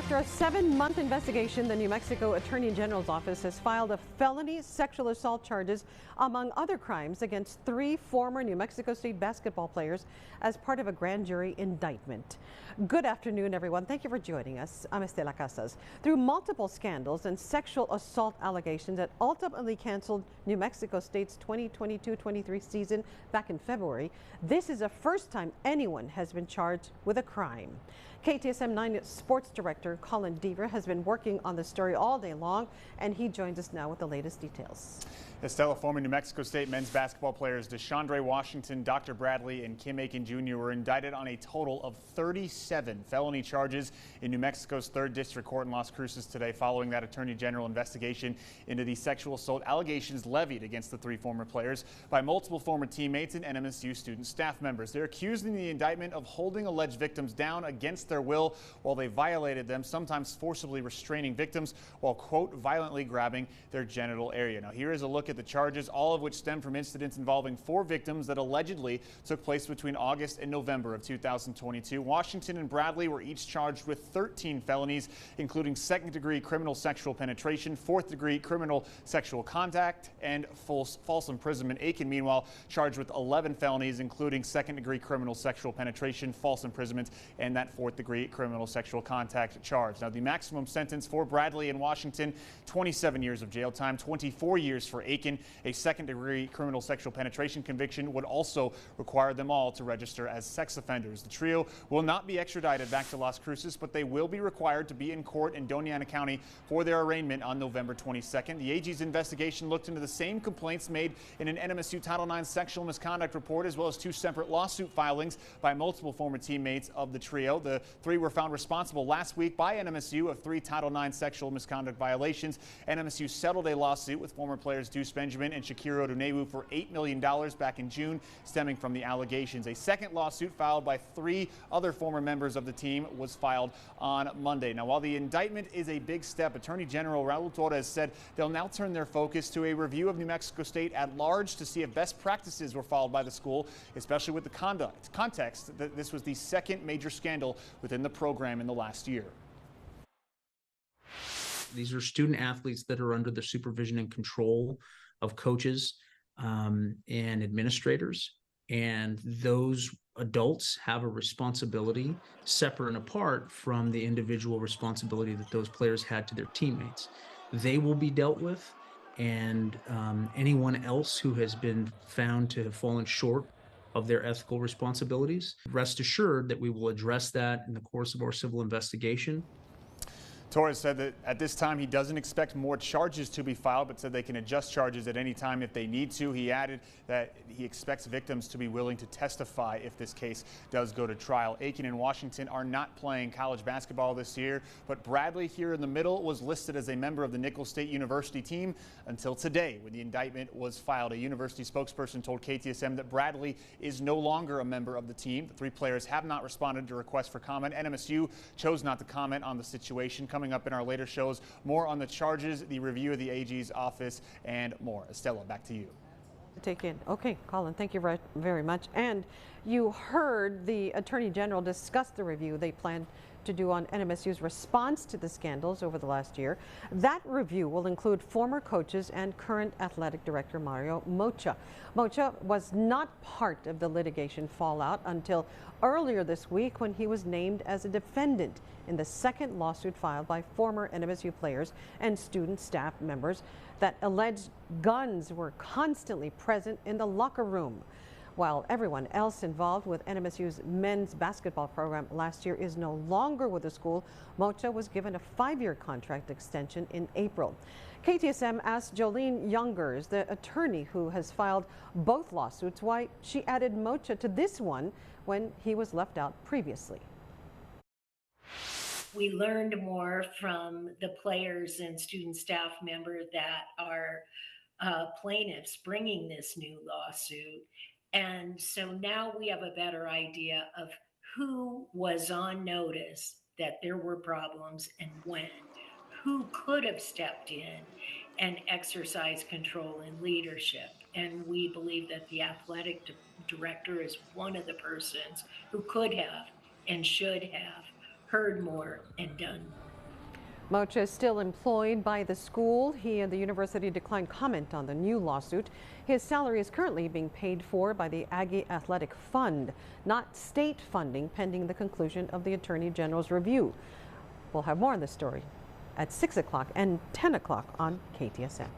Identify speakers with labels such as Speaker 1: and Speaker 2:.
Speaker 1: After a 7-month investigation, the New Mexico Attorney General's office has filed a felony sexual assault charges, among other crimes, against 3 former New Mexico State basketball players as part of a grand jury indictment. Good afternoon, everyone. Thank you for joining us. I'm Estela Casas. Through multiple scandals and sexual assault allegations that ultimately canceled New Mexico State's 2022-23 season back in February, this is the first time anyone has been charged with a crime. KTSM 9 sports director Colin Deaver has been working on the story all day long, and he joins us now with the latest details.
Speaker 2: Estella, former New Mexico State men's basketball players DeShondre Washington, Dr. Bradley, and Kim Aiken Jr. were indicted on a total of 37 felony charges in New Mexico's 3rd District Court in Las Cruces today, following that Attorney General investigation into the sexual assault allegations levied against the 3 former players by multiple former teammates and NMSU student staff members. They're accused in the indictment of holding alleged victims down against their will while they violated them, sometimes forcibly restraining victims while, quote, violently grabbing their genital area. Now, here is a look at the charges, all of which stem from incidents involving 4 victims that allegedly took place between August and November of 2022. Washington and Bradley were each charged with 13 felonies, including 2nd-degree criminal sexual penetration, 4th-degree criminal sexual contact, and false imprisonment. Aiken, meanwhile, charged with 11 felonies, including 2nd-degree criminal sexual penetration, false imprisonment, and that 4th-degree criminal sexual contact charge. Now, the maximum sentence for Bradley and Washington, 27 years of jail time, 24 years for Aiken. A 2nd-degree criminal sexual penetration conviction would also require them all to register as sex offenders. The trio will not be extradited back to Las Cruces, but they will be required to be in court in Doña Ana County for their arraignment on November 22nd. The AG's investigation looked into the same complaints made in an NMSU Title IX sexual misconduct report, as well as 2 separate lawsuit filings by multiple former teammates of the trio. The 3 were found responsible last week by NMSU of 3 Title IX sexual misconduct violations. NMSU settled a lawsuit with former players Deuce Benjamin and Shakira Odunewu for $8 million back in June, stemming from the allegations. A second lawsuit filed by 3 other former members of the team was filed on Monday. Now, while the indictment is a big step, Attorney General Raul Torres said they'll now turn their focus to a review of New Mexico State at large to see if best practices were followed by the school, especially with the context that this was the 2nd major scandal within the program in the last year.
Speaker 3: These are student athletes that are under the supervision and control of coaches and administrators, and those adults have a responsibility separate and apart from the individual responsibility that those players had to their teammates. They will be dealt with, and anyone else who has been found to have fallen short of their ethical responsibilities, rest assured that we will address that in the course of our civil investigation.
Speaker 2: Torres said that at this time he doesn't expect more charges to be filed, but said they can adjust charges at any time if they need to. He added that he expects victims to be willing to testify if this case does go to trial. Aiken and Washington are not playing college basketball this year, but Bradley, here in the middle, was listed as a member of the Nicholls State University team until today when the indictment was filed. A university spokesperson told KTSM that Bradley is no longer a member of the team. The 3 players have not responded to requests for comment. NMSU chose not to comment on the situation. Coming up in our later shows, more on the charges, the review of the AG's office, and more. Estella, back to you.
Speaker 1: Take in. Okay, Colin, thank you very much. And you heard the Attorney General discuss the review they plan to do on NMSU's response to the scandals over the last year. That review will include former coaches and current athletic director Mario Mocha. Mocha was not part of the litigation fallout until earlier this week, when he was named as a defendant in the 2nd lawsuit filed by former NMSU players and student staff members that alleged guns were constantly present in the locker room. While everyone else involved with NMSU's men's basketball program last year is no longer with the school, Mocha was given a 5-year contract extension in April. KTSM asked Jolene Youngers, the attorney who has filed both lawsuits, why she added Mocha to this one when he was left out previously.
Speaker 4: We learned more from the players and student staff members that are plaintiffs bringing this new lawsuit. And so now we have a better idea of who was on notice that there were problems and when, who could have stepped in and exercised control and leadership. And we believe that the athletic director is one of the persons who could have and should have heard more and done more.
Speaker 1: Mocha is still employed by the school. He and the university declined comment on the new lawsuit. His salary is currently being paid for by the Aggie Athletic Fund, not state funding, pending the conclusion of the Attorney General's review. We'll have more on this story at 6 o'clock and 10 o'clock on KTSN.